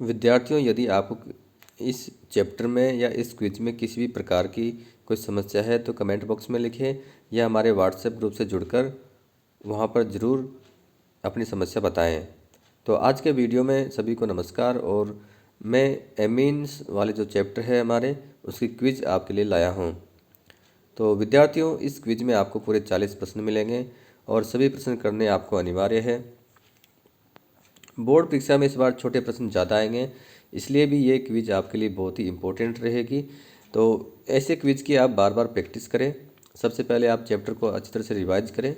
विद्यार्थियों, यदि आपको इस चैप्टर में या इस क्विज में किसी भी प्रकार की कोई समस्या है तो कमेंट बॉक्स में लिखें या हमारे व्हाट्सएप ग्रुप से जुड़कर वहाँ पर ज़रूर अपनी समस्या बताएं। तो आज के वीडियो में सभी को नमस्कार, और मैं एमीन्स वाले जो चैप्टर है हमारे उसकी क्विज आपके लिए लाया हूँ। तो विद्यार्थियों, इस क्विज में आपको पूरे 40 प्रश्न मिलेंगे और सभी प्रश्न करने आपको अनिवार्य है। बोर्ड परीक्षा में इस बार छोटे प्रश्न ज़्यादा आएंगे, इसलिए भी ये क्विज आपके लिए बहुत ही इम्पोर्टेंट रहेगी। तो ऐसे क्विज की आप बार बार प्रैक्टिस करें। सबसे पहले आप चैप्टर को अच्छी तरह से रिवाइज करें,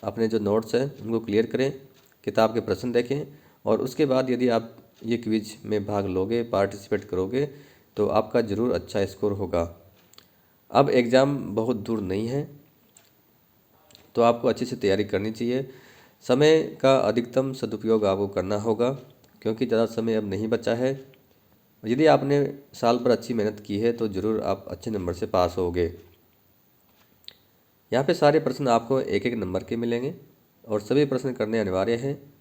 अपने जो नोट्स हैं उनको क्लियर करें, किताब के प्रश्न देखें, और उसके बाद यदि आप ये क्विज में भाग लोगे, पार्टिसिपेट करोगे, तो आपका ज़रूर अच्छा स्कोर होगा। अब एग्ज़ाम बहुत दूर नहीं है, तो आपको अच्छे से तैयारी करनी चाहिए। समय का अधिकतम सदुपयोग आपको करना होगा, क्योंकि ज़्यादा समय अब नहीं बचा है। यदि आपने साल भर अच्छी मेहनत की है तो ज़रूर आप अच्छे नंबर से पास होगे। यहाँ पे सारे प्रश्न आपको एक एक नंबर के मिलेंगे और सभी प्रश्न करने अनिवार्य हैं।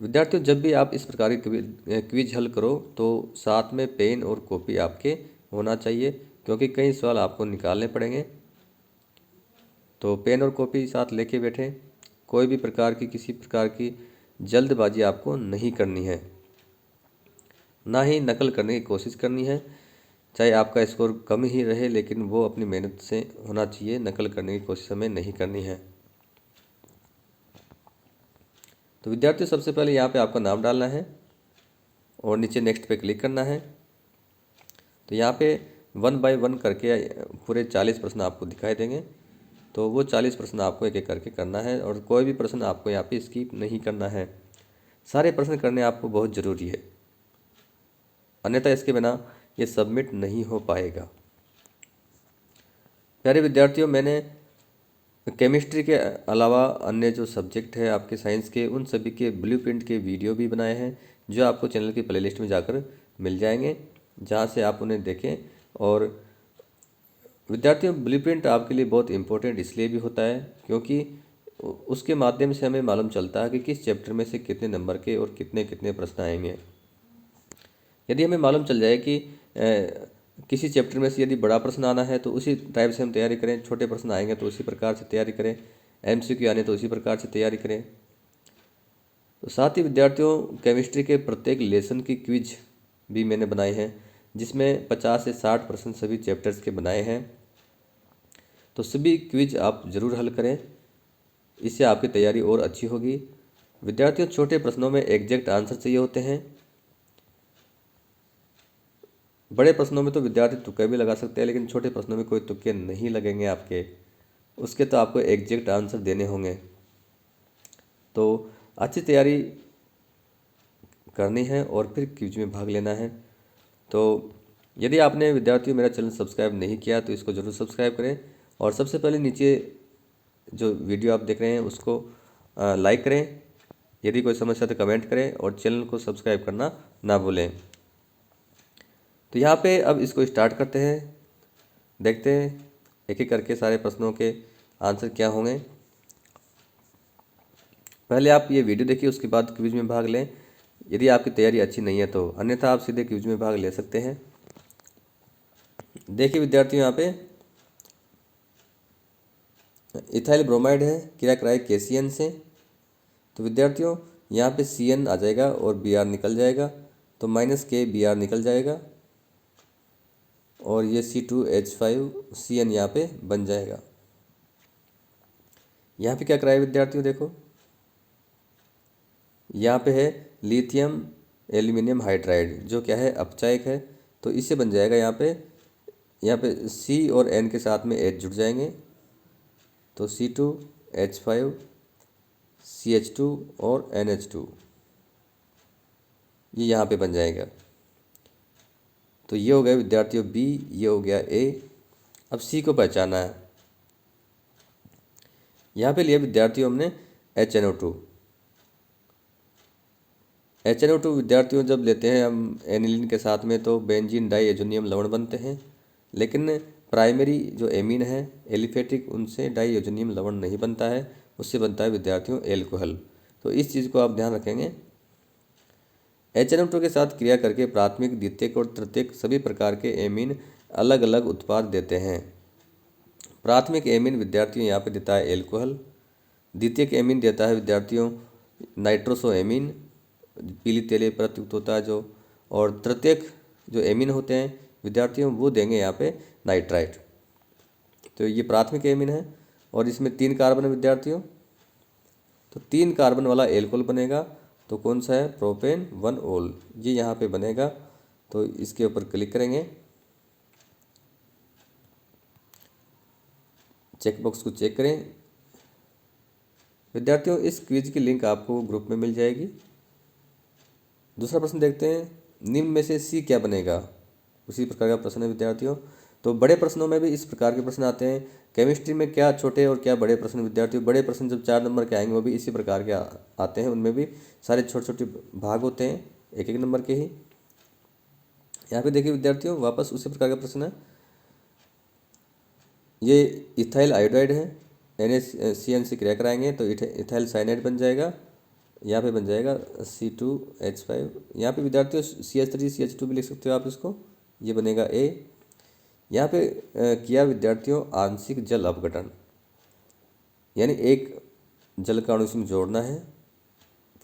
विद्यार्थियों, जब भी आप इस प्रकार की क्विज हल करो तो साथ में पेन और कॉपी आपके होना चाहिए, क्योंकि कई सवाल आपको निकालने पड़ेंगे। तो पेन और कॉपी साथ लेके बैठें। कोई भी प्रकार की किसी प्रकार की जल्दबाजी आपको नहीं करनी है, ना ही नकल करने की कोशिश करनी है। चाहे आपका स्कोर कम ही रहे, लेकिन वो अपनी मेहनत से होना चाहिए। नकल करने की कोशिश हमें नहीं करनी है। तो विद्यार्थियों, सबसे पहले यहाँ पे आपका नाम डालना है और नीचे नेक्स्ट पे क्लिक करना है। तो यहाँ पे 1 बाय 1 करके पूरे 40 प्रश्न आपको दिखाई देंगे। तो वो 40 प्रश्न आपको एक एक करके करना है, और कोई भी प्रश्न आपको यहाँ पे स्किप नहीं करना है। सारे प्रश्न करने आपको बहुत ज़रूरी है, अन्यथा इसके बिना ये सबमिट नहीं हो पाएगा। प्यारे विद्यार्थियों, मैंने केमिस्ट्री के अलावा अन्य जो सब्जेक्ट है आपके साइंस के, उन सभी के ब्लूप्रिंट के वीडियो भी बनाए हैं, जो आपको चैनल की प्लेलिस्ट में जाकर मिल जाएंगे, जहां से आप उन्हें देखें। और विद्यार्थियों, ब्लूप्रिंट आपके लिए बहुत इंपॉर्टेंट इसलिए भी होता है क्योंकि उसके माध्यम से हमें मालूम चलता है कि किस चैप्टर में से कितने नंबर के और कितने कितने प्रश्न आएंगे। यदि हमें मालूम चल जाए कि किसी चैप्टर में से यदि बड़ा प्रश्न आना है तो उसी टाइप से हम तैयारी करें, छोटे प्रश्न आएंगे तो उसी प्रकार से तैयारी करें, एमसीक्यू आने तो उसी प्रकार से तैयारी करें। तो साथ ही विद्यार्थियों, केमिस्ट्री के प्रत्येक लेसन की क्विज भी मैंने बनाई है, जिसमें 50 से 60 प्रश्न सभी चैप्टर्स के बनाए हैं। तो सभी क्विज आप ज़रूर हल करें, इससे आपकी तैयारी और अच्छी होगी। विद्यार्थियों, छोटे प्रश्नों में एग्जैक्ट आंसर चाहिए होते हैं। बड़े प्रश्नों में तो विद्यार्थी तुक्के भी लगा सकते हैं, लेकिन छोटे प्रश्नों में कोई तुक्के नहीं लगेंगे आपके, उसके तो आपको एग्जैक्ट आंसर देने होंगे। तो अच्छी तैयारी करनी है और फिर क्विज में भाग लेना है। तो यदि आपने विद्यार्थियों मेरा चैनल सब्सक्राइब नहीं किया तो इसको ज़रूर सब्सक्राइब करें, और सबसे पहले नीचे जो वीडियो आप देख रहे हैं उसको लाइक करें। यदि कोई समस्या तो कमेंट करें, और चैनल को सब्सक्राइब करना ना भूलें। तो यहाँ पे अब इसको स्टार्ट करते हैं, देखते हैं एक एक करके सारे प्रश्नों के आंसर क्या होंगे। पहले आप ये वीडियो देखिए, उसके बाद क्विज में भाग लें, यदि आपकी तैयारी अच्छी नहीं है तो, अन्यथा आप सीधे क्विज में भाग ले सकते हैं। देखिए विद्यार्थियों, यहाँ पे इथाइल ब्रोमाइड है, क्रिया कराए KCN से। तो विद्यार्थियों, यहाँ पे CN आ जाएगा और Br निकल जाएगा, तो -KBr निकल जाएगा, और ये C2H5CN यहाँ पे बन जाएगा। यहाँ पे क्या कराया विद्यार्थियों, देखो यहाँ पे है लिथियम एल्यूमिनियम हाइड्राइड, जो क्या है अपचायक है, तो इससे बन जाएगा यहाँ पे C और N के साथ में H जुड़ जाएंगे, तो C2H5CH2 और NH2 ये यहाँ पे बन जाएगा। तो ये हो गया विद्यार्थियों B, ये हो गया A। अब C को पहचाना है। यहाँ पे लिया विद्यार्थियों हमने HNO2। HNO2 विद्यार्थियों जब लेते हैं हम एनिलीन के साथ में तो बेंजीन डाईएजोनियम लवण बनते हैं, लेकिन प्राइमरी जो एमीन है एलिफेटिक, उनसे डाईएजोनियम लवण नहीं बनता है, उससे बनता है विद्यार्थियों एल्कोहल। तो इस चीज़ को आप ध्यान रखेंगे। HNO2 के साथ क्रिया करके प्राथमिक, द्वितीयक और तृतीयक सभी प्रकार के एमीन अलग अलग उत्पाद देते हैं। प्राथमिक एमीन विद्यार्थियों यहाँ पे देता है एल्कोहल, द्वितीयक एमीन देता है विद्यार्थियों नाइट्रोसोएमीन, पीली तेलीय परत युक्त होता है जो, और तृतीयक जो एमीन होते हैं विद्यार्थियों वो देंगे यहाँ पे नाइट्राइट। तो ये प्राथमिक एमीन है और इसमें 3 कार्बन है विद्यार्थियों, तो 3 कार्बन वाला एल्कोहल बनेगा। तो कौन सा है? प्रोपेन 1 ओल, ये यहाँ पे बनेगा। तो इसके ऊपर क्लिक करेंगे, चेक बॉक्स को चेक करें। विद्यार्थियों इस क्विज की लिंक आपको ग्रुप में मिल जाएगी। दूसरा प्रश्न देखते हैं, निम्न में से सी क्या बनेगा? उसी प्रकार का प्रश्न है विद्यार्थियों। तो बड़े प्रश्नों में भी इस प्रकार के प्रश्न आते हैं। केमिस्ट्री में क्या छोटे और क्या बड़े प्रश्न विद्यार्थियों? बड़े प्रश्न जब 4 नंबर के आएंगे वो भी इसी प्रकार के आते हैं, उनमें भी सारे छोटे छोटे भाग होते हैं 1-1 नंबर के ही। यहाँ पे देखिए विद्यार्थियों, वापस उसी प्रकार का प्रश्न है। ये इथाइल आयोडाइड है, NaCN से क्रिया कराएंगे तो इथाइल साइनाइड बन जाएगा। यहाँ पे बन जाएगा C2H5। यहाँ पे विद्यार्थियों CH3CH2 भी लिख सकते हो आप इसको, ये बनेगा A। यहाँ पे किया विद्यार्थियों आंशिक जल अपघटन, यानी एक जल का अणु इसमें जोड़ना है,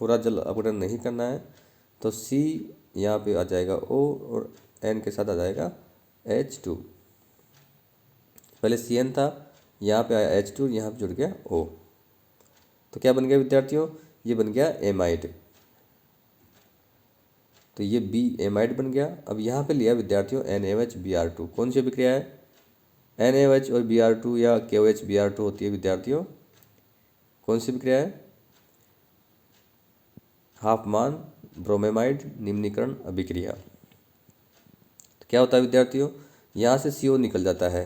पूरा जल अपघटन नहीं करना है। तो C यहाँ पे आ जाएगा O और N के साथ आ जाएगा H2। पहले CN था, यहाँ पे आया H2, यहाँ पे जुड़ गया O। तो क्या बन गया विद्यार्थियों? ये बन गया एमाइड। तो ये B एमाइड बन गया। अब यहाँ पे लिया विद्यार्थियों NaOH Br2, कौन सी अभिक्रिया है? NaOH और Br2 या KOH Br2 होती है विद्यार्थियों, कौन सी अभिक्रिया है? हाफमान ब्रोमेमाइड निम्नीकरण अभिक्रिया। तो क्या होता है विद्यार्थियों? यहाँ से CO निकल जाता है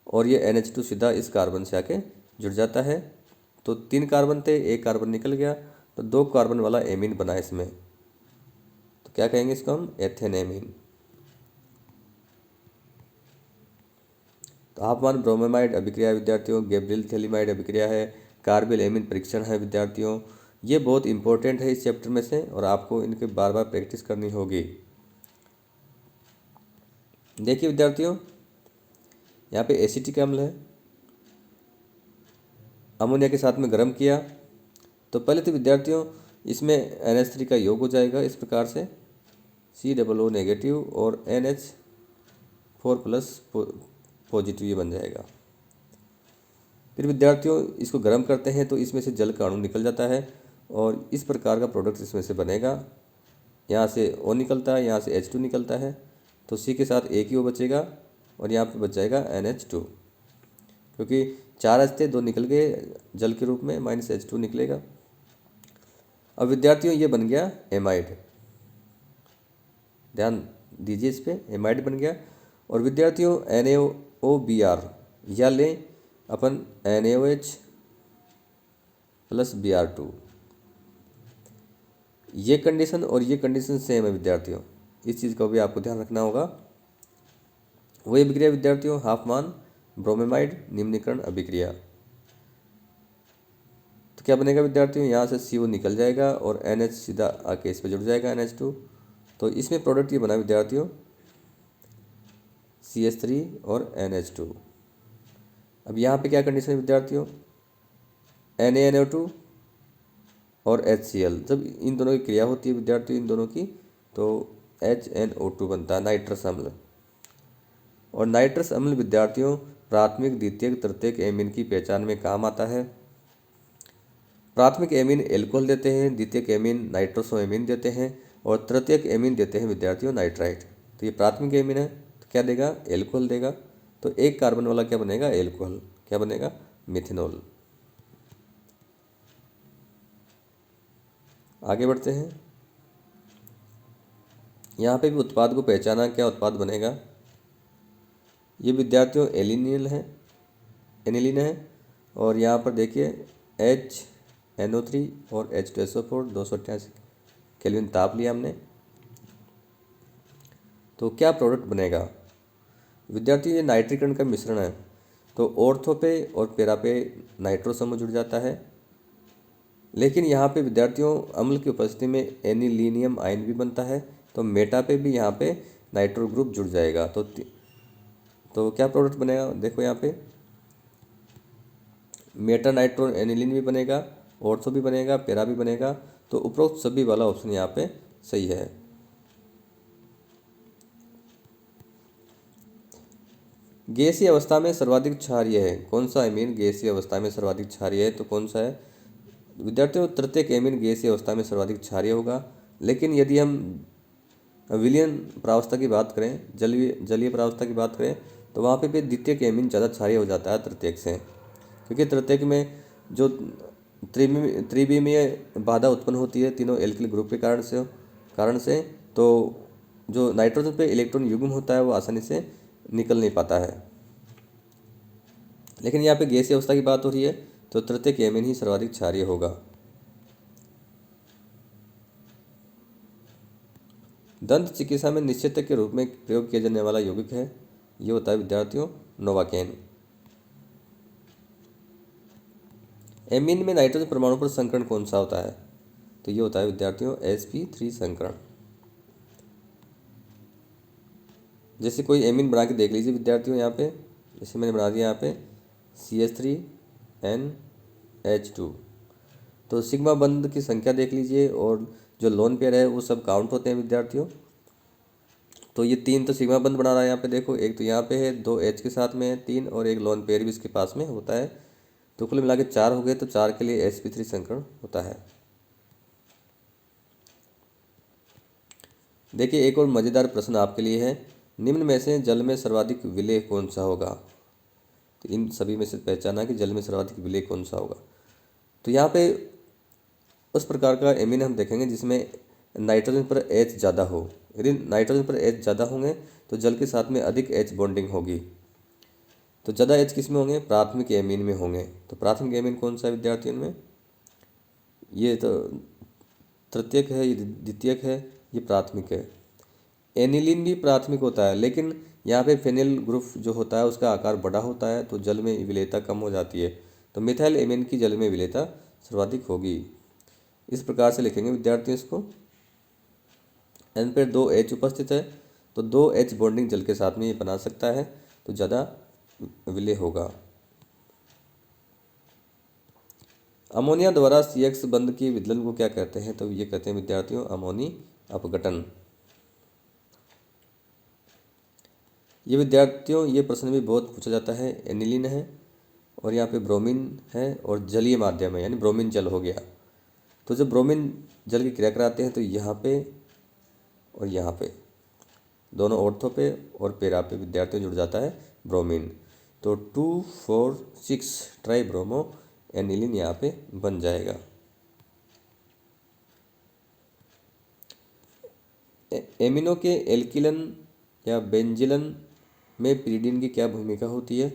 और ये NH2 सीधा इस कार्बन से आके जुड़ जाता है। तो 3 कार्बन थे, 1 कार्बन निकल गया, तो 2 कार्बन वाला एमीन बना इसमें। तो क्या कहेंगे इसको हम? Ethane amine. तो हाफमान ब्रोमेमाइड अभिक्रिया है विद्यार्थियों, गैब्रियल थैलिमाइड अभिक्रिया है, कार्बिल एमीन परीक्षण है विद्यार्थियों। ये बहुत इंपॉर्टेंट है इस चैप्टर में से और आपको इनके बार बार प्रैक्टिस करनी होगी। देखिए विद्यार्थियों, यहाँ पे एसिटिक अम्ल है, अमोनिया के साथ में गर्म किया तो पहले तो विद्यार्थियों इसमें NH3 का योग हो जाएगा इस प्रकार से, COO नेगेटिव और NH4 प्लस पॉजिटिव ये बन जाएगा। फिर विद्यार्थियों इसको गर्म करते हैं तो इसमें से जल का अणु निकल जाता है और इस प्रकार का प्रोडक्ट इसमें से बनेगा। यहाँ से O निकलता है, यहाँ से H2 निकलता है, तो C के साथ एक ही O बचेगा और यहाँ पे बच जाएगा NH2, क्योंकि 4 H थे, 2 निकल गए जल के रूप में, -H2 निकलेगा। अब विद्यार्थियों ये बन गया एमाइड, ध्यान दीजिए इस पे, एमाइड बन गया। और विद्यार्थियों NaOBr या लें अपन NaOH प्लस Br2, ये कंडीशन और ये कंडीशन सेम है विद्यार्थियों, इस चीज़ का भी आपको ध्यान रखना होगा। वही अभिक्रिया विद्यार्थियों हाफमान ब्रोमेमाइड निम्नीकरण अभिक्रिया। तो क्या बनेगा विद्यार्थियों? यहाँ से CO निकल जाएगा और NH सीधा आके इस पर जुड़ जाएगा NH2। तो इसमें प्रोडक्ट ये बना विद्यार्थियों CH3 और NH2। अब यहाँ पे क्या कंडीशन है विद्यार्थियों? NaNO2 और HCl, जब इन दोनों की क्रिया होती है विद्यार्थियों इन दोनों की, तो HNO2 बनता है नाइट्रस अम्ल। और नाइट्रस अम्ल विद्यार्थियों प्राथमिक, द्वितीयक, तृतीयक एमीन की पहचान में काम आता है। प्राथमिक एमीन एल्कोहल देते हैं, द्वितीयक एमीन नाइट्रोसोएमीन देते हैं और तृतीयक एमीन देते हैं विद्यार्थियों नाइट्राइट। तो ये प्राथमिक एमीन है तो क्या देगा? एल्कोहल देगा। तो 1 कार्बन वाला क्या बनेगा? एल्कोहल। क्या बनेगा? मिथेनॉल। आगे बढ़ते हैं, यहाँ पे भी उत्पाद को पहचाना, क्या उत्पाद बनेगा? ये विद्यार्थियों एलिनिल है और यहाँ पर देखिए HNO3 और H2SO4 288 केल्विन ताप लिया हमने। तो क्या प्रोडक्ट बनेगा विद्यार्थियों? ये नाइट्रीकरण का मिश्रण है, तो ऑर्थो पे और पेरा पे नाइट्रो समूह जुड़ जाता है लेकिन यहाँ पे विद्यार्थियों अम्ल की उपस्थिति में एनिलीनियम आयन भी बनता है, तो मेटा पे भी यहाँ पे नाइट्रो ग्रुप जुड़ जाएगा। तो क्या प्रोडक्ट बनेगा, देखो यहाँ पे मेटा नाइट्रो एनिलीन भी बनेगा, ऑर्थो भी बनेगा, पेरा भी बनेगा। तो उपरोक्त सभी वाला ऑप्शन यहाँ पे सही है। गैसीय अवस्था में सर्वाधिक क्षारीय है, कौन सा एमीन गैसीय अवस्था में सर्वाधिक क्षारीय है, तो कौन सा है विद्यार्थियों, तृतीयक एमीन गैसीय अवस्था में सर्वाधिक क्षारीय होगा। लेकिन यदि हम विलयन प्रावस्था की बात करें, जलीय प्रावस्था की बात करें, तो वहाँ पे भी द्वितीयक एमीन ज़्यादा क्षारीय हो जाता है तृतीयक से, क्योंकि तृतीयक में जो त्रिविमीय बाधा उत्पन्न होती है तीनों एल्किल ग्रुप के कारण से, तो जो नाइट्रोजन पे इलेक्ट्रॉन युग्म होता है वो आसानी से निकल नहीं पाता है। लेकिन यहाँ पे गैसीय अवस्था की बात हो रही है, तो तृतीयक एमीन ही सर्वाधिक क्षारीय होगा। दंत चिकित्सा में निश्चेतक के रूप में प्रयोग किया जाने वाला यौगिक है, ये होता है विद्यार्थियों नोवाकेन। एमीन में नाइट्रोजन परमाणु पर संकरण कौन सा होता है, तो ये होता है विद्यार्थियों sp3 संकरण। जैसे कोई एमीन बना के देख लीजिए विद्यार्थियों, यहाँ पे जैसे मैंने बना दिया यहाँ पे CH3NH2, तो सिग्मा बंध की संख्या देख लीजिए, और जो लोन पेयर है वो सब काउंट होते हैं विद्यार्थियों। तो ये 3 तो सिग्मा बंध बना रहा है यहाँ पे, देखो एक तो यहाँ पे है, 2 H के साथ में है 3, और एक लोन पेयर भी इसके पास में होता है, तो कुल मिला के 4 हो गए। तो 4 के लिए sp3 संकरण होता है। देखिए एक और मज़ेदार प्रश्न आपके लिए है, निम्न में से जल में सर्वाधिक विलेय कौन सा होगा, तो इन सभी में से पहचाना कि जल में सर्वाधिक विलेय कौन सा होगा। तो यहाँ पे उस प्रकार का एमीन हम देखेंगे जिसमें नाइट्रोजन पर H ज़्यादा हो। यदि नाइट्रोजन पर H ज़्यादा होंगे तो जल के साथ में अधिक H बॉन्डिंग होगी। तो ज़्यादा H किस में होंगे, प्राथमिक एमीन में होंगे। तो प्राथमिक एमीन कौन सा है विद्यार्थियों में, ये तो तृतीयक है, ये द्वितीयक है, ये प्राथमिक है। एनिलीन भी प्राथमिक होता है, लेकिन यहाँ पे फेनिल ग्रुप जो होता है उसका आकार बड़ा होता है, तो जल में विलेयता कम हो जाती है। तो मिथाइल एमीन की जल में विलेयता सर्वाधिक होगी। इस प्रकार से लिखेंगे विद्यार्थियों इसको। एन पर 2 H उपस्थित है, तो 2 H बॉन्डिंग जल के साथ में ये बना सकता है, तो ज़्यादा विलेय होगा। अमोनिया द्वारा CX बंध की विदलन को क्या कहते हैं, तो ये कहते हैं विद्यार्थियों अमोनी अपघटन। ये विद्यार्थियों ये प्रश्न भी बहुत पूछा जाता है। एनिलीन है और यहाँ पे ब्रोमीन है और जलीय माध्यम है, यानी ब्रोमीन जल हो गया। तो जब ब्रोमीन जल की क्रिया कराते हैं तो यहाँ पे और यहाँ पे दोनों ऑर्थो पे और पेरा पे विद्यार्थियों जुड़ जाता है ब्रोमीन। तो 2,4,6 ट्राई ब्रोमो एनिलीन यहाँ पे बन जाएगा। एमिनो के एल्किलन या बेंजिलन में पिरीडिन की क्या भूमिका होती है,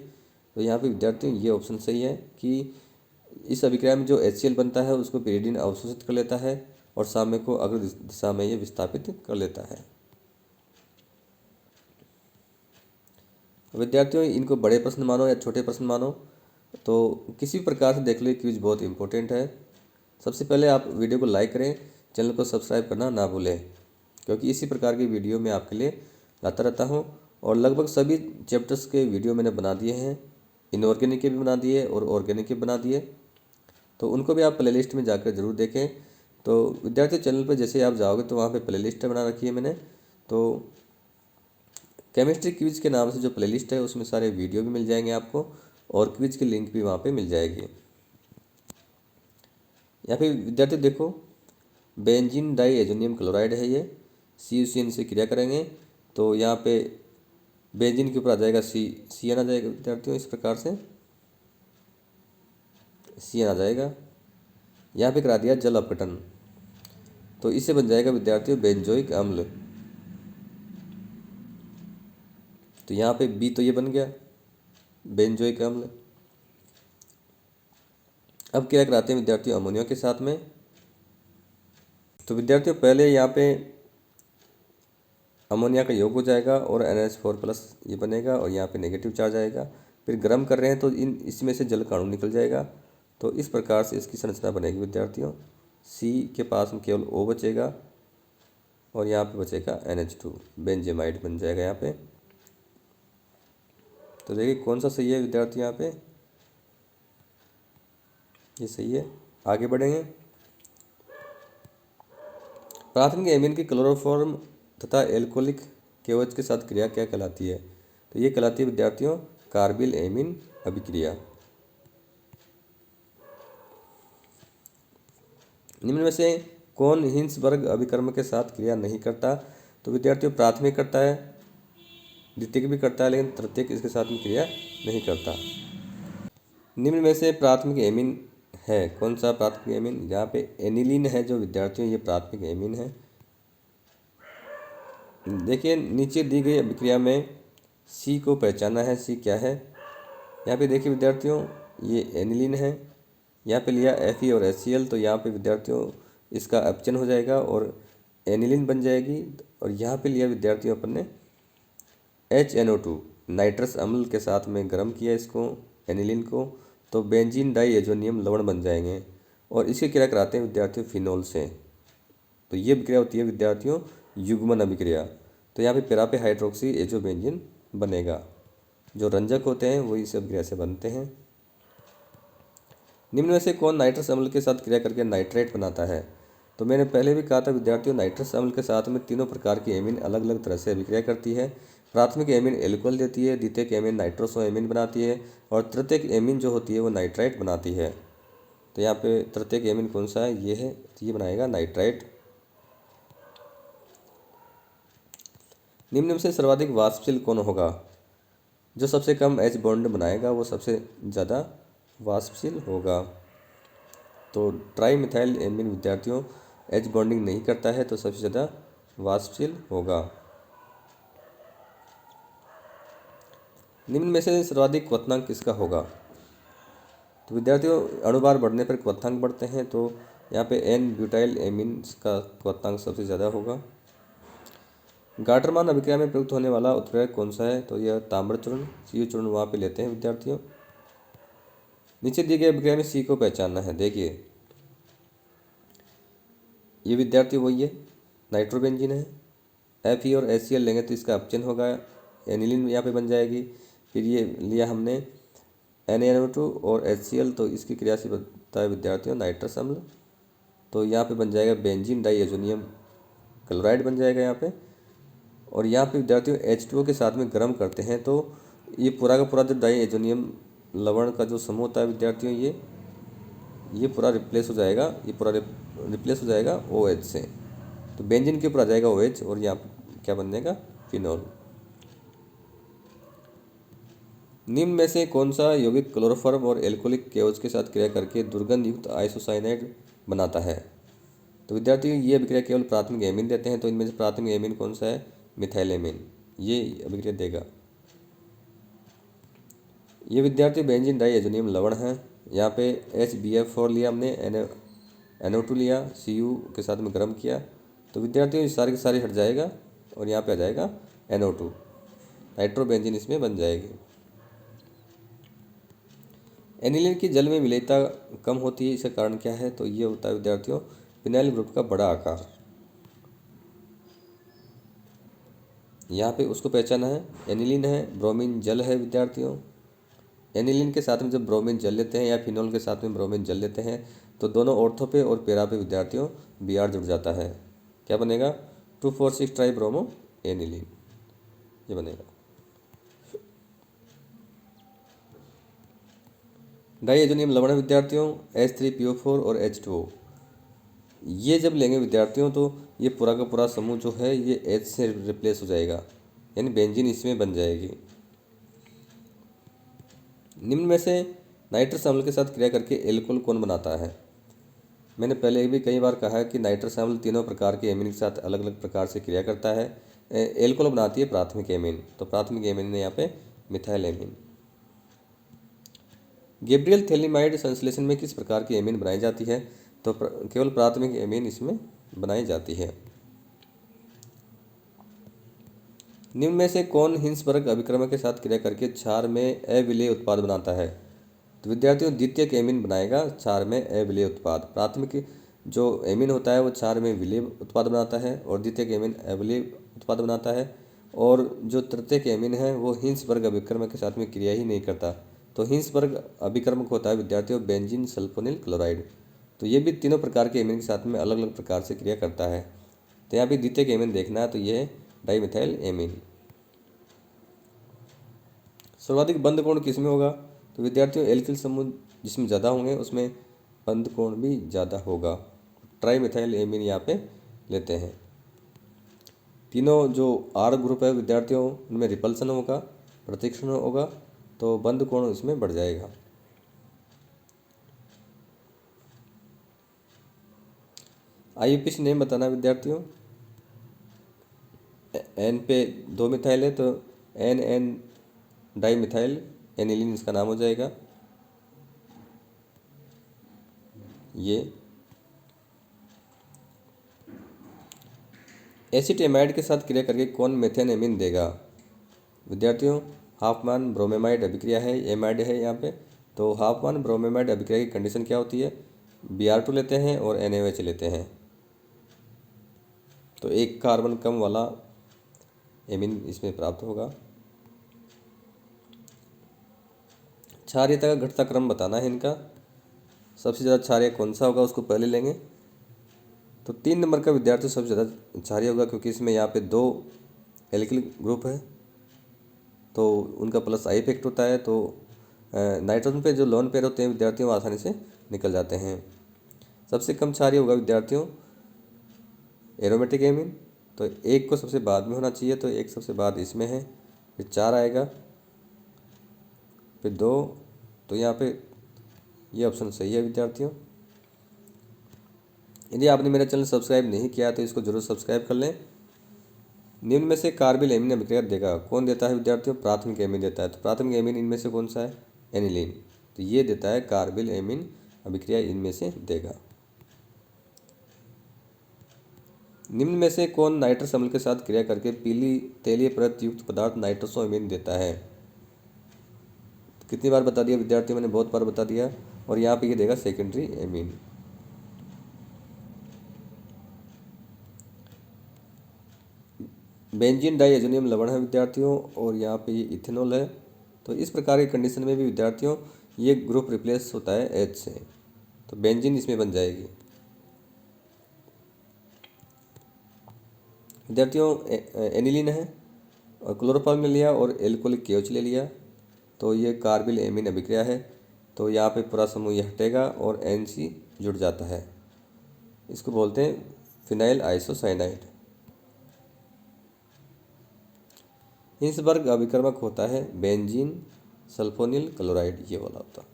तो यहाँ पे विद्यार्थियों ये ऑप्शन सही है कि इस अभिक्रिया में जो HCl बनता है उसको पिरीडिन अवशोषित कर लेता है और साम्य को अग्र दिशा में ये विस्थापित कर लेता है। विद्यार्थियों इनको बड़े प्रश्न मानो या छोटे प्रश्न मानो, तो किसी भी प्रकार से देख लो, क्विज बहुत इंपॉर्टेंट है। सबसे पहले आप वीडियो को लाइक करें, चैनल को सब्सक्राइब करना ना भूलें, क्योंकि इसी प्रकार की वीडियो मैं आपके लिए लाता रहता हूँ। और लगभग सभी चैप्टर्स के वीडियो मैंने बना दिए हैं, इनऑर्गेनिक के भी बना दिए और ऑर्गेनिक के बना दिए, तो उनको भी आप प्लेलिस्ट में जाकर ज़रूर देखें। तो विद्यार्थी चैनल पर जैसे आप जाओगे तो वहाँ पे प्लेलिस्ट बना रखी है मैंने, तो केमिस्ट्री क्विज के नाम से जो प्लेलिस्ट है उसमें सारे वीडियो भी मिल जाएंगे आपको, और क्विज की लिंक भी वहाँ पे मिल जाएगी। यहाँ पे विद्यार्थी देखो बेंजीन डाई एजोनियम क्लोराइड है, ये CuCN से क्रिया करेंगे तो यहाँ पे बेंजीन के ऊपर आ जाएगा CN आ जाएगा विद्यार्थियों, इस प्रकार से CN आ जाएगा। यहाँ पे करा दिया जल अपघटन, तो इससे बन जाएगा विद्यार्थियों बेंजोइक अम्ल। तो यहाँ पे B तो ये बन गया बेंजोइक अम्ल। अब क्या कराते हैं विद्यार्थियों अमोनिया के साथ में, तो विद्यार्थियों पहले यहाँ पे अमोनिया का योग हो जाएगा और NH4+ ये बनेगा और यहाँ पे नेगेटिव चार्ज आएगा। फिर गर्म कर रहे हैं तो इसमें से जल का अणु निकल जाएगा तो इस प्रकार से इसकी संरचना बनेगी विद्यार्थियों। सी के पास में केवल O बचेगा और यहाँ पे बचेगा NH2, बेंजेमाइड बन जाएगा यहाँ पे। तो देखिए कौन सा सही है विद्यार्थी, यहाँ पे ये सही है। आगे बढ़ेंगे। प्राथमिक एमीन की क्लोरोफॉर्म तथा एल्कोहलिक KOH के साथ क्रिया क्या कहलाती है? तो ये कहलाती है विद्यार्थियों कार्बिल एमीन अभिक्रिया। निम्न में से कौन हिंसबर्ग अभिकर्म के साथ क्रिया नहीं करता? तो विद्यार्थियों प्राथमिक करता है, द्वितीयक भी करता है, लेकिन तृतीयक इसके साथ में क्रिया नहीं करता। निम्न में से प्राथमिक एमीन है कौन सा? प्राथमिक एमीन यहाँ पे एनिलीन है जो विद्यार्थियों, ये प्राथमिक एमीन है। देखिए नीचे दी गई अभिक्रिया में सी को पहचाना है, सी क्या है? यहाँ पे देखिए विद्यार्थियों ये एनिलीन है, यहाँ पे लिया Fe और HCl, तो यहाँ पे विद्यार्थियों इसका अपचन हो जाएगा और एनिलीन बन जाएगी। और यहाँ पे लिया विद्यार्थियों अपन ने HNO2 नाइट्रस अम्ल के साथ में गर्म किया इसको एनिलीन को, तो बेंजीन डाई एजोनियम लवण बन जाएंगे और इसकी क्रिया कराते हैं विद्यार्थियों फिनोल से। तो ये अभिक्रिया होती है विद्यार्थियों युग्मन अभिक्रिया। तो यहाँ पे पेरा पे हाइड्रोक्सी एजोबेंजीन बनेगा। जो रंजक होते हैं वो इस अभिक्रिया से बनते हैं। निम्न में से कौन नाइट्रस अम्ल के साथ क्रिया करके नाइट्रेट बनाता है? तो मैंने पहले भी कहा था विद्यार्थियों नाइट्रस अम्ल के साथ में तीनों प्रकार की एमीन अलग अलग तरह से अभिक्रिया करती है। प्राथमिक एमीन एल्कोहल देती है, द्वितीयक एमीन नाइट्रोसो एमीन बनाती है और तृतीयक एमीन जो होती है वो नाइट्राइट बनाती है। तो यहाँ पे तृतीयक एमीन कौन सा है? ये है, तो ये बनाएगा नाइट्राइट। निम्न में से सर्वाधिक वाष्पशील कौन होगा? जो सबसे कम H बॉन्ड बनाएगा वो सबसे ज़्यादा वाष्पशील होगा। तो ट्राई मिथाइल एमीन विद्यार्थियों H बॉन्डिंग नहीं करता है तो सबसे ज़्यादा वाष्पशील होगा। निम्न में से सर्वाधिक क्वथनांक किसका होगा? तो विद्यार्थियों अणुभार बढ़ने पर क्वथनांक बढ़ते हैं, तो यहाँ पे N ब्यूटाइल एमीन का क्वथनांक सबसे ज़्यादा होगा। गाटरमान अभिक्रिया में प्रयुक्त होने वाला उत्प्रेरक कौन सा है? तो यह ताम्र चूर्ण, CU चूर्ण वहाँ पे लेते हैं विद्यार्थियों। नीचे दिए गए अभिक्रिया में C को पहचानना है। देखिए ये विद्यार्थी वही है, नाइट्रोबेंजीन है। Fe और HCl लेंगे तो इसका अपचन होगा, एनिलीन यहाँ पे बन जाएगी। फिर ये लिया हमने NaNO2 और HCl, तो इसकी क्रिया से बनता है विद्यार्थियों नाइट्रस अम्ल। तो यहाँ पे बन जाएगा बेंजीन डाई एजोनियम क्लोराइड बन जाएगा यहाँ पे। और यहाँ पे विद्यार्थियों H2O के साथ में गर्म करते हैं तो ये पूरा का पूरा जो डाई एजोनियम लवण का जो समूह होता है विद्यार्थियों ये पूरा रिप्लेस हो जाएगा, ये पूरा रिप्लेस हो जाएगा OH से। तो बेंजीन के ऊपर आ जाएगा OH और यहाँ पे क्या बन जाएगा? फिनोल। निम्न में से कौन सा यौगिक क्लोरोफॉर्म और एल्कोहलिक KOH के साथ क्रिया करके दुर्गंध युक्त आइसोसाइनाइड बनाता है? तो विद्यार्थियों ये अभिक्रिया केवल प्राथमिक एमीन देते हैं, तो इनमें से प्राथमिक एमीन कौन सा है? मिथाइल एमीन, ये अभिक्रिया देगा। ये विद्यार्थी बेंजीन डाई एजोनियम लवण है। यहाँ पे HBF4 लिया हमने, NO2 लिया, CU के साथ में गर्म किया, तो विद्यार्थियों ये सारे के सारे हट जाएगा और यहाँ पे आ जाएगा NO2, नाइट्रोबेंजीन इसमें बन जाएगी। एनिलीन की जल में विलेयता कम होती है, इसका कारण क्या है? तो ये होता है विद्यार्थियों फिनाइल ग्रुप का बड़ा आकार। यहाँ पे उसको पहचाना है, एनिलीन है, ब्रोमीन जल है विद्यार्थियों। एनिलीन के साथ में जब ब्रोमीन जल लेते हैं या फिनोल के साथ में ब्रोमीन जल लेते हैं तो दोनों ऑर्थो पे और पेरा पे विद्यार्थियों Br जुड़ जाता है। क्या बनेगा? 2,4,6 ट्राई ब्रोमो एनिलीन, ये बनेगा। डाई एजोनियम लवण विद्यार्थियों H3PO4 और H2O, ये जब लेंगे विद्यार्थियों तो ये पूरा का पूरा समूह जो है ये H से रिप्लेस हो जाएगा, यानी बेंजीन इसमें बन जाएगी। निम्न में से नाइट्रस अम्ल के साथ क्रिया करके एल्कोहल कौन बनाता है? मैंने पहले भी कई बार कहा है कि नाइट्रस अम्ल तीनों प्रकार के एमीन के साथ अलग अलग प्रकार से क्रिया करता है। एल्कोहल बनाती है प्राथमिक एमीन, तो प्राथमिक एमीन है यहाँ पे मिथाइल एमीन। गैब्रियल थैलिमाइड संश्लेषण में किस प्रकार की एमीन बनाई जाती है? तो केवल प्राथमिक एमीन इसमें बनाई जाती है। निम्न में से कौन हिंसबर्ग अभिक्रमक के साथ क्रिया करके क्षार में अविलेय उत्पाद बनाता है? तो विद्यार्थियों द्वितीयक एमीन बनाएगा क्षार में अविलेय उत्पाद। प्राथमिक जो एमीन होता है वो क्षार में विलेय उत्पाद बनाता है और द्वितीयक एमीन अविलेय उत्पाद बनाता है। और जो तृतीयक एमीन है वो हिंसबर्ग अभिकर्मक के साथ में क्रिया ही नहीं करता। तो हिंसबर्ग अभिकर्मक होता है विद्यार्थियों बेंजीन सल्फोनिल क्लोराइड। तो ये भी तीनों प्रकार के एमीन के साथ में अलग अलग प्रकार से क्रिया करता है। तो यहाँ भी द्वितीयक एमीन देखना है तो ये है डाइमिथाइल एमीन। सर्वाधिक बंध कोण किस में होगा? तो विद्यार्थियों एल्किल समूह जिसमें ज़्यादा होंगे उसमें बंध कोण भी ज़्यादा होगा। ट्राइमिथाइल एमीन यहाँ पे लेते हैं। तीनों जो आर ग्रुप है विद्यार्थियों उनमें रिपल्सन होगा, प्रतिकर्षण होगा, तो बंध कोण इसमें बढ़ जाएगा। आईयूपीएसी नेम बताना विद्यार्थियों। एन पे 2 मिथाइल है तो एन एन डाइमिथाइल एनिलीन इसका नाम हो जाएगा। ये एसिड एमाइड के साथ क्रिया करके कौन मेथेन एमीन देगा? विद्यार्थियों हाफमान ब्रोमेमाइड अभिक्रिया है, एमाइड है यहाँ पे। तो हाफमान ब्रोमेमाइड अभिक्रिया की कंडीशन क्या होती है? Br2 लेते हैं और NaOH लेते हैं तो एक कार्बन कम वाला एमीन इसमें प्राप्त होगा। क्षारीयता का घटता क्रम बताना है इनका। सबसे ज़्यादा क्षारीय कौन सा होगा उसको पहले लेंगे। तो 3 नंबर का विद्यार्थी सबसे ज़्यादा क्षारीय होगा क्योंकि इसमें यहाँ पे 2 एल्किल ग्रुप है तो उनका प्लस आई इफेक्ट होता है। तो नाइट्रोजन पे जो लोन पेयर होते हैं विद्यार्थियों आसानी से निकल जाते हैं। सबसे कम क्षारीय होगा विद्यार्थियों एरोमेटिक एमीन। तो एक को सबसे बाद में होना चाहिए तो एक सबसे बाद इसमें है, फिर 4 आएगा, फिर 2। तो यहाँ पे ये ऑप्शन सही है विद्यार्थियों। यदि आपने मेरा चैनल सब्सक्राइब नहीं किया तो इसको जरूर सब्सक्राइब कर लें। निम्न में से कार्बिल एमीन अभिक्रिया देगा कौन देता है विद्यार्थियों? प्राथमिक एमीन देता है। तो प्राथमिक एमीन इनमें से कौन सा है? एनिलीन। तो ये देता है कार्बिल एमीन अभिक्रिया इनमें से देगा। निम्न में से कौन नाइट्रस अम्ल के साथ क्रिया करके पीली तेलीय परत युक्त पदार्थ नाइट्रोसो एमीन देता है? कितनी बार बता दिया विद्यार्थियों? मैंने बहुत बार बता दिया। और यहाँ पे ये देगा सेकेंडरी एमीन। बेंजीन डाइएजोनियम लवण है विद्यार्थियों और यहाँ पे ये इथेनॉल है। तो इस प्रकार की कंडीशन में भी विद्यार्थियों ये ग्रुप रिप्लेस होता है एच से, तो बेंजीन इसमें बन जाएगी। विद्यार्थियों एनिलीन है और क्लोरोफॉर्म ले लिया और एल्कोहलिक केओच ले लिया तो ये कार्बिल एमीन अभिक्रिया है। तो यहाँ पे पूरा समूह ये हटेगा और NC जुड़ जाता है। इसको बोलते हैं फिनाइल आइसोसाइनाइड। हिंसबर्ग अभिकर्मक होता है बेंजीन सल्फोनिल क्लोराइड, ये वाला होता।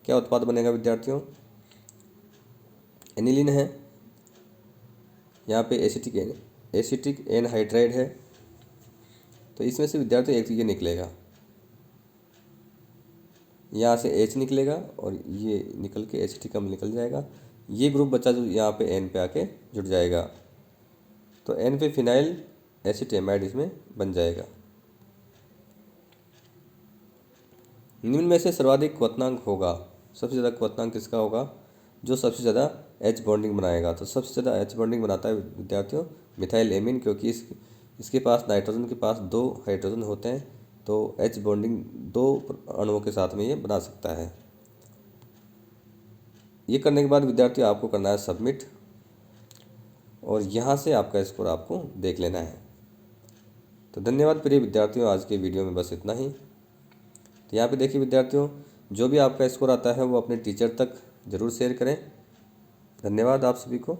क्या उत्पाद बनेगा विद्यार्थियों? एनिलीन है, यहाँ पे एसिटिक एनहाइड्राइड है। तो इसमें से विद्यार्थियों एक ये निकलेगा, यहाँ से H निकलेगा और ये निकल के एसिटिक अम्ल निकल जाएगा। ये ग्रुप बच्चा जो यहाँ पे N पे आके जुड़ जाएगा तो N पे फिनाइल एसिटेमाइड इसमें बन जाएगा। निम्न में से सर्वाधिक क्वथनांक होगा, सबसे ज़्यादा क्वथनांक किसका होगा? जो सबसे ज़्यादा H बॉन्डिंग बनाएगा। तो सबसे ज़्यादा H बॉन्डिंग बनाता है विद्यार्थियों मिथाइल एमीन, क्योंकि इसके पास नाइट्रोजन के पास 2 हाइड्रोजन होते हैं तो H बॉन्डिंग 2 अणुओं के साथ में ये बना सकता है। ये करने के बाद विद्यार्थियों आपको करना है सबमिट और यहाँ से आपका स्कोर आपको देख लेना है। तो धन्यवाद प्रिय विद्यार्थियों, आज के वीडियो में बस इतना ही। तो यहाँ पे देखिए विद्यार्थियों, जो भी आपका स्कोर आता है वो अपने टीचर तक ज़रूर शेयर करें। धन्यवाद आप सभी को।